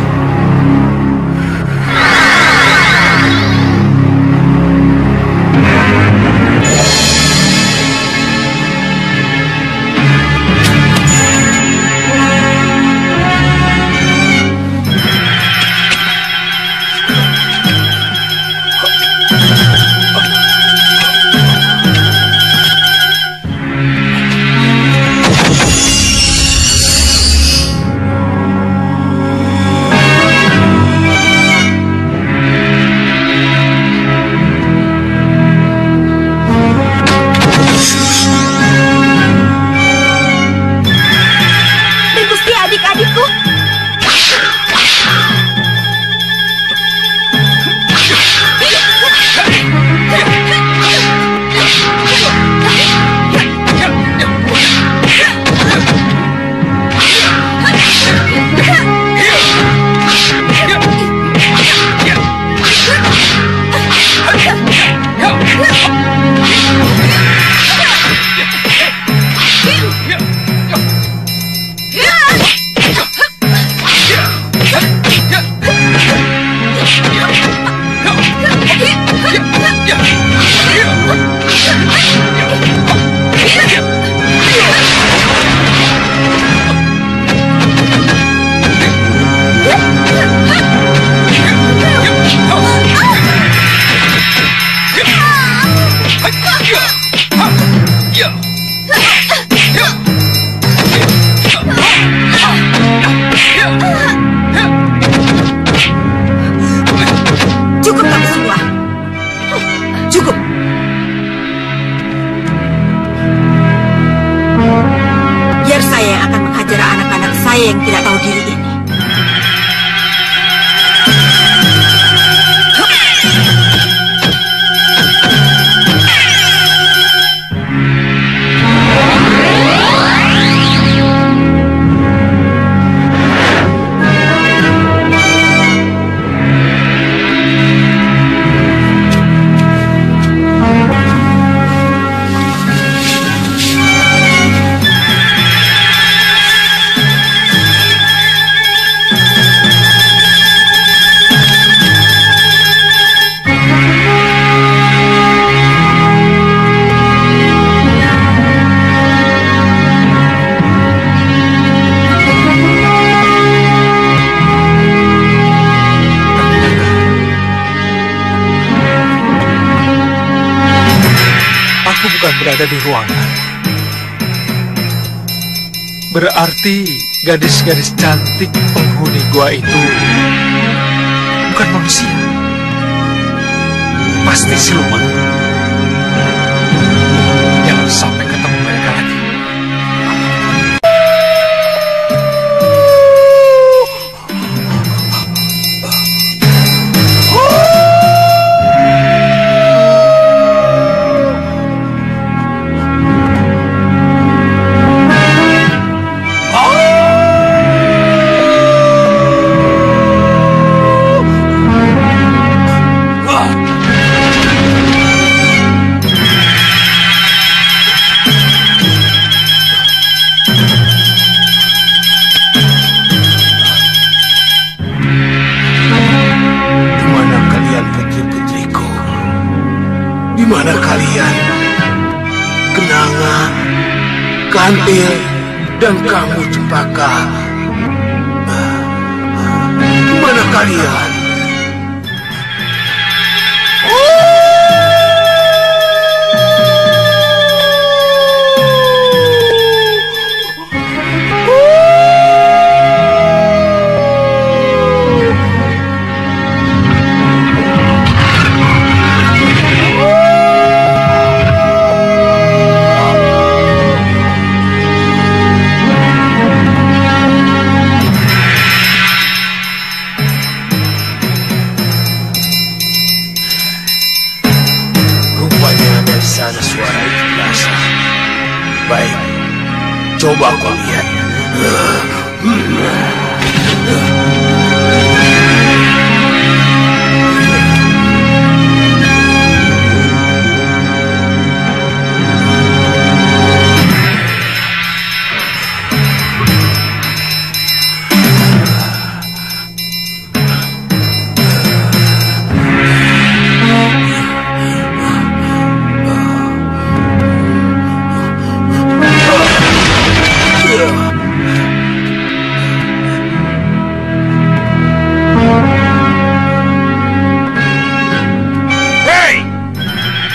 Cukup kamu semua. Cukup. Biar saya yang akan menghajar anak-anak saya yang tidak tahu diri ini. Aku bukan berada di ruangan. Berarti gadis-gadis cantik penghuni gua itu bukan manusia. Pasti siluman. Jangan sampai ketemu mereka lagi. Mana kalian? Kenanga, Kantil, dan kamu Cempaka. Mana kalian? Coba kau lihat.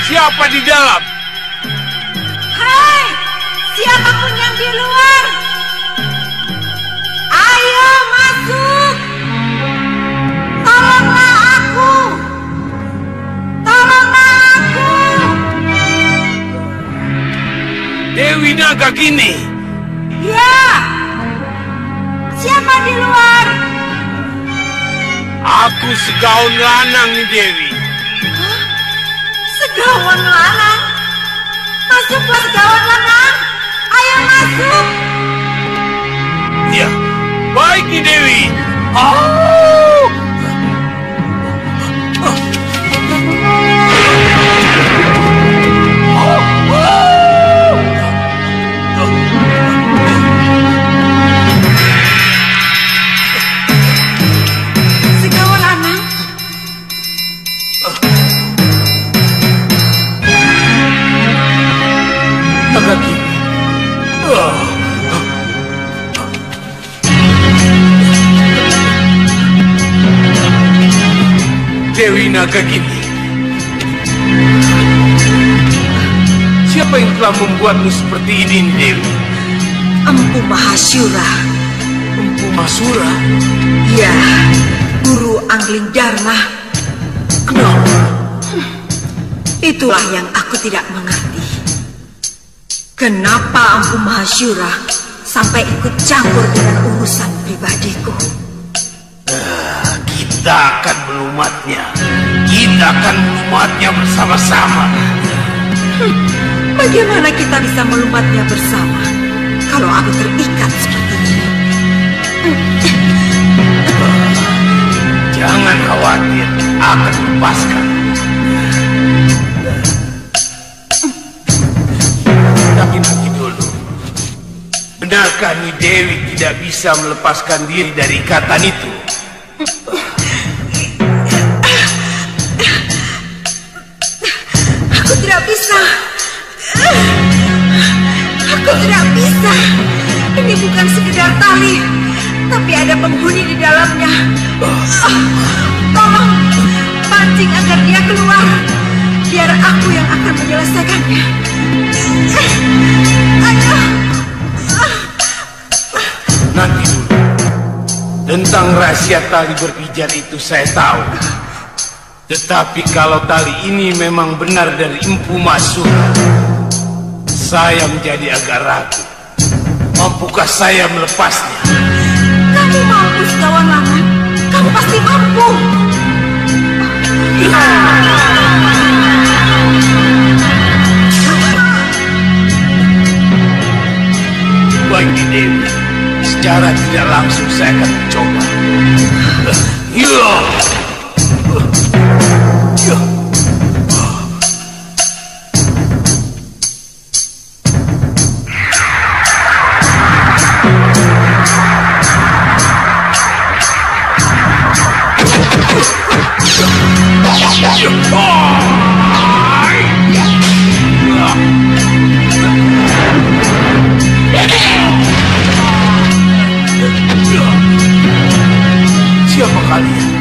Siapa di dalam? Hai, siapapun yang di luar, ayo masuk. Tolonglah aku. Tolonglah aku. Dewi Nagagini. Ya. Siapa di luar? Aku Segaun Lanang, Dewi. Segawan Lanang? Masuklah Segawan Lanang. Ayo masuk. Ya, baik Nyi Dewi. Segawan Lanang. Dewi Nagagini. Siapa yang telah membuatmu seperti ini, Dewi? Empu Mahasyura. Empu Masura? Ya, Guru Angling Dharma. Kenapa? Itulah yang aku tidak mengerti. Kenapa Empu Mahasyura sampai ikut campur dengan urusan pribadiku? Kita akan melumatnya. Kita akan melumatnya bersama-sama. Bagaimana kita bisa melumatnya bersama kalau aku terikat seperti ini? Jangan khawatir, akan lepaskan. Tapi nanti dulu, benarkah Nyi Dewi tidak bisa melepaskan diri dari ikatan itu? Aku tidak bisa. Aku tidak bisa. Ini bukan sekedar tali, tapi ada penghuni di dalamnya. Tolong pancing agar dia keluar. Biar aku yang akan menyelesaikannya. Ayo. Nanti dulu. Tentang rahasia tali berpijat itu saya tahu. Tetapi kalau tali ini memang benar dari Empu Masura, saya menjadi agak ragu. Mampukah saya melepasnya? Kamu mampu, Segawan Lanang. Kamu pasti mampu. Baik, Dewi. Secara tidak langsung saya akan mencoba. Siapa kalian?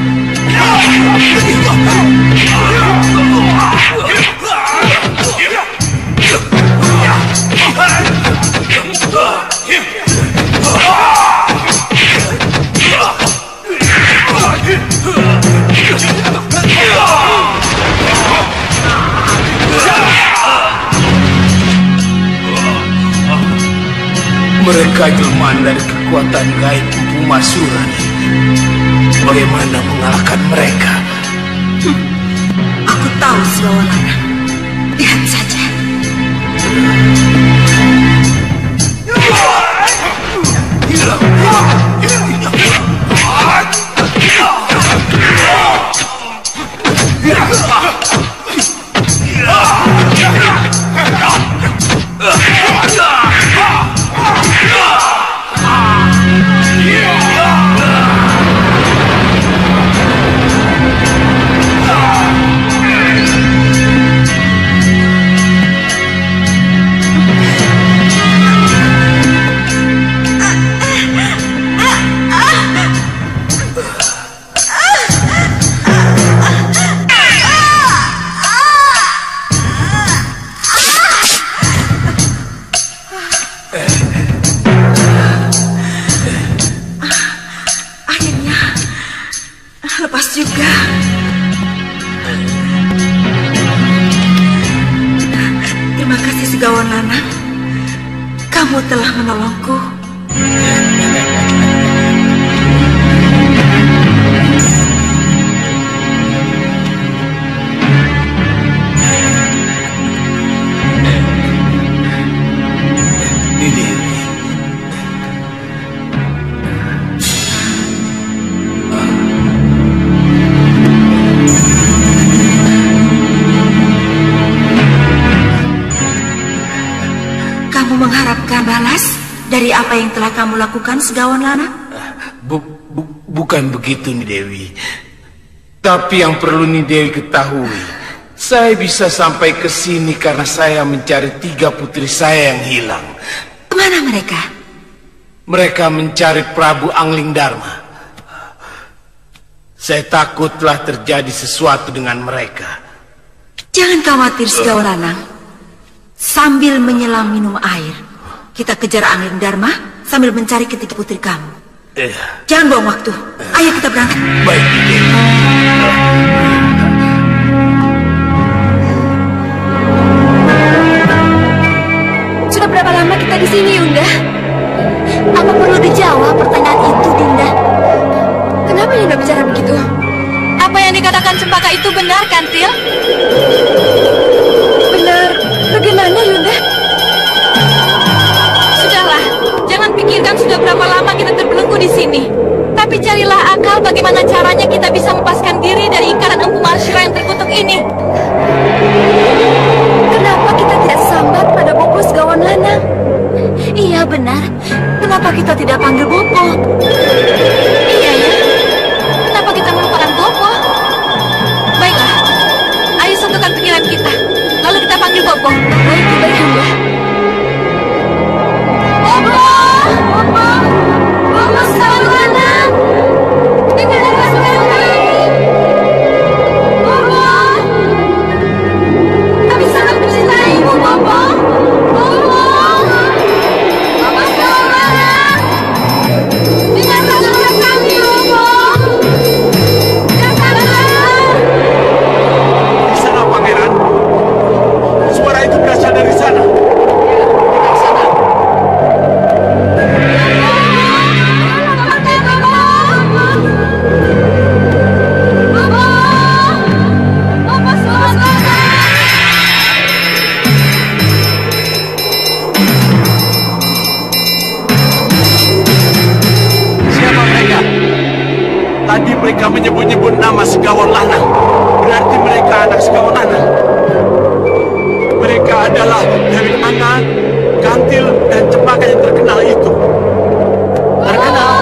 Mereka jelmaan dari kekuatan gaib Empu Masura. Bagaimana mengalahkan mereka? Aku tahu, Segawan Lanang. Lihat saja. Dari apa yang telah kamu lakukan, Segawan Lana? Bukan begitu, Ni Dewi. Tapi yang perlu Ni Dewi ketahui, saya bisa sampai ke sini karena saya mencari 3 putri saya yang hilang. Kemana mereka? Mereka mencari Prabu Angling Dharma. Saya takut telah terjadi sesuatu dengan mereka. Jangan khawatir, Segawan Lanang. Sambil menyelam minum air, kita kejar Angling Dharma sambil mencari ketiga putri kamu. Jangan buang waktu. Ayo kita berangkat. Baik. Sudah berapa lama kita di sini, Yunda? Apa perlu dijawab pertanyaan itu, Dinda? Kenapa Yunda bicara begitu? Apa yang dikatakan Cempaka itu benar, Kantil? Benar. Bagaimana, Yunda? Jangan pikirkan sudah berapa lama kita terbelenggu di sini. Tapi carilah akal bagaimana caranya kita bisa melepaskan diri dari ingkaran Empu Marsyura yang terkutuk ini. Kenapa kita tidak sambat pada Bopo Segawan Lanang? Iya benar. Kenapa kita tidak panggil Bopo? Iya ya. Kenapa kita melupakan Bopo? Baiklah. Ayo satukan pikiran kita. Lalu kita panggil Bopo. Baik, Yunda. Bopo Segawan Lanang, dengarlah suara kami. Bopo, kami sangat mencintaimu, Bopo. Bopo Segawan Lanang, dengarlah suara kami, Bopo. Dengarlah. Di sana, Pangeran. Suara itu berasal dari sana. Tadi mereka menyebut-nyebut nama Segawan Lanang. Berarti mereka anak Segawan Lanang. Mereka adalah Dewi Ana, Kantil, dan Cempaka yang terkenal itu. Terkenal?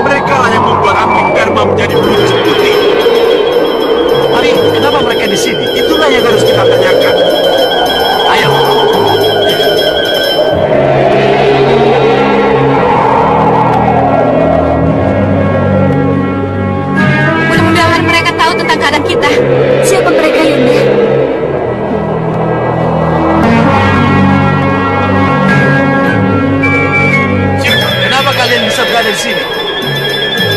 Mereka lah yang membuat Angling Dharma menjadi putri. Mari, kenapa mereka di sini? Itulah yang harus kita tanyakan. Ayo. Tentang keadaan kita. Siapa mereka, Yunda? Kenapa kalian bisa berada di sini?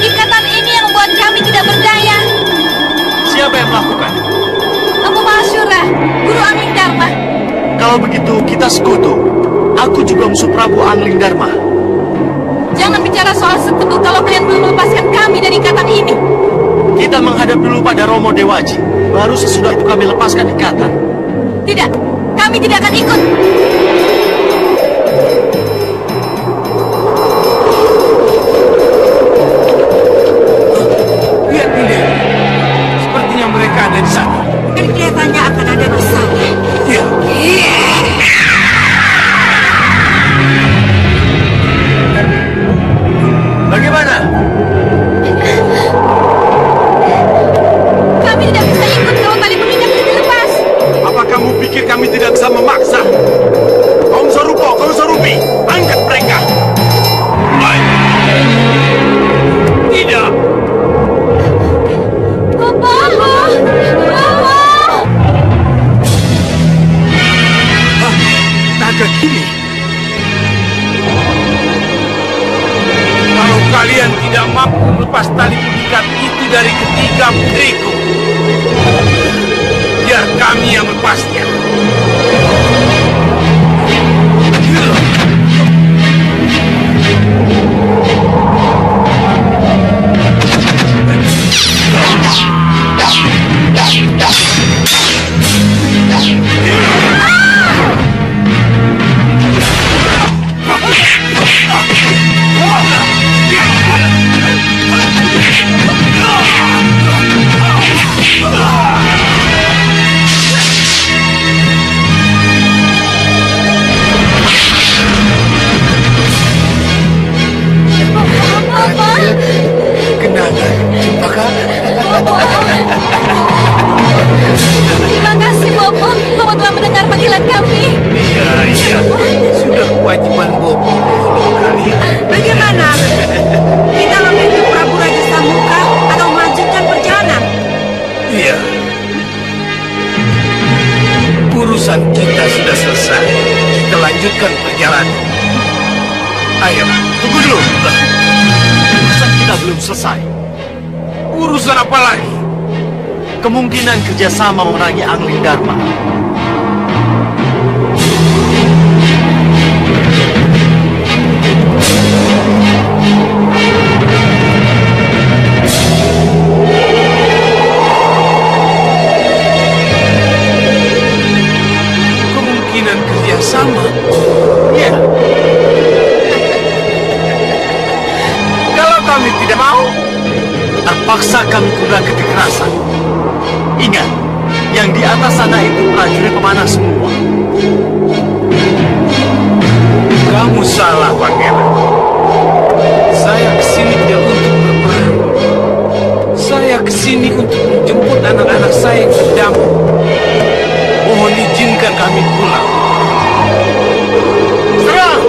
Ikatan ini yang membuat kami tidak berdaya. Siapa yang melakukan? Empu Marsyura, Guru Angling Dharma. Kalau begitu, kita sekutu. Aku juga musuh Prabu Angling Dharma. Jangan bicara soal sekutu kalau kalian belum melepaskan kami dari ikatan ini. Kita menghadap dulu pada Romo Dewaji. Baru sesudah itu kami lepaskan ikatan. Tidak, kami tidak akan ikut. tali pengikat itu dari ketiga putriku. Biar kami yang melepasnya. Terima kasih, Bopo. Bopo telah mendengar panggilan kami. Iya. Sudah kewajiban Bopo menolong kalian. Bagaimana? Kita membantu Prabu Raja Samuka atau melanjutkan perjalanan? Iya. Urusan kita sudah selesai. Kita lanjutkan perjalanan. Ayo, tunggu dulu. Urusan kita belum selesai. Urusan apa lagi? Kemungkinan kerjasama memerangi Angling Dharma. Kemungkinan kerjasama? Ya. Kalau kami tidak mau, terpaksa kami gunakan kekerasan. Ingat, yang di atas sana itu prajurit pemanah semua. kamu salah, Pangeran. Saya kesini tidak untuk berperang. Saya kesini untuk menjemput anak-anak saya yang terdampak. Mohon izinkan kami pulang. Serang!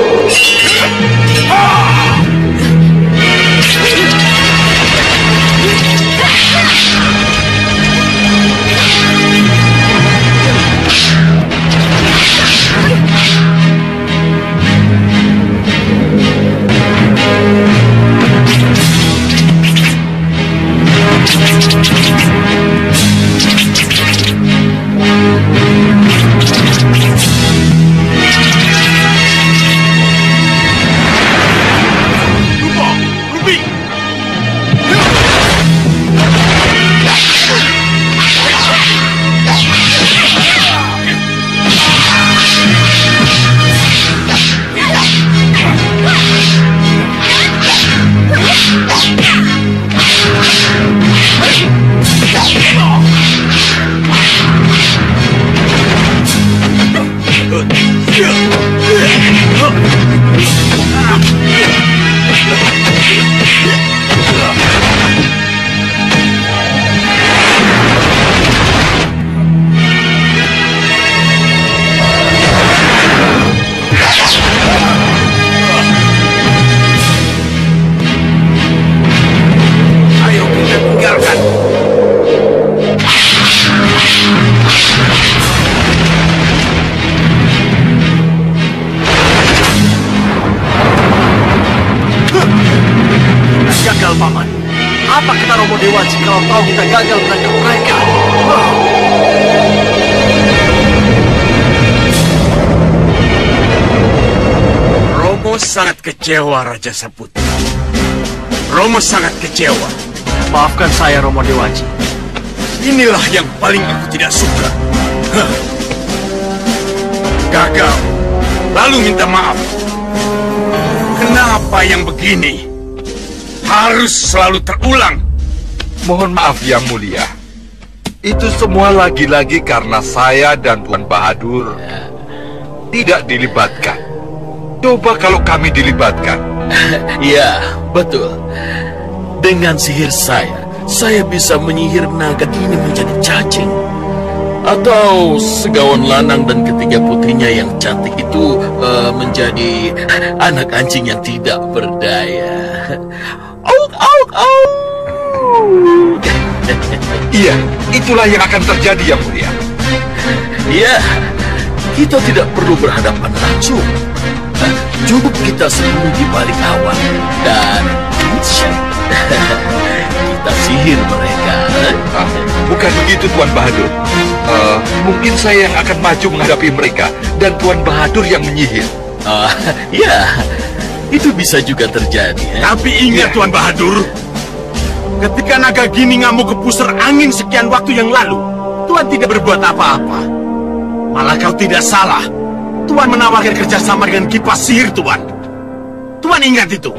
Gagal, Paman. Apa kata Romo Dewa jika tahu kita gagal menangkap mereka? Romo sangat kecewa, Raja Saputra. Romo sangat kecewa. Maafkan saya, Romo Dewaji. Inilah yang paling aku tidak suka. Gagal, lalu minta maaf. Kenapa yang begini harus selalu terulang? Mohon maaf Yang Mulia. Itu semua lagi-lagi karena saya dan Tuan Bahadur tidak dilibatkan. Coba kalau kami dilibatkan. Ya, betul. Dengan sihir saya bisa menyihir naga ini menjadi cacing. Atau segawan lanang dan ketiga putrinya yang cantik itu menjadi anak anjing yang tidak berdaya. Auk, auk, auk. Iya, itulah yang akan terjadi Yang Mulia. Iya, kita tidak perlu berhadapan langsung. Cukup kita sembunyi di balik awan dan menyihir mereka. Bukan begitu, Tuan Bahadur. Mungkin saya yang akan maju menghadapi mereka dan Tuan Bahadur yang menyihir. Ya, itu bisa juga terjadi. Tapi ingat, Tuan Bahadur, ketika naga gini ngamuk ke pusar angin sekian waktu yang lalu, Tuan tidak berbuat apa-apa. Malah kau tidak salah. Tuan menawarkan kerjasama dengan kipas sihir, Tuan. Tuan ingat itu.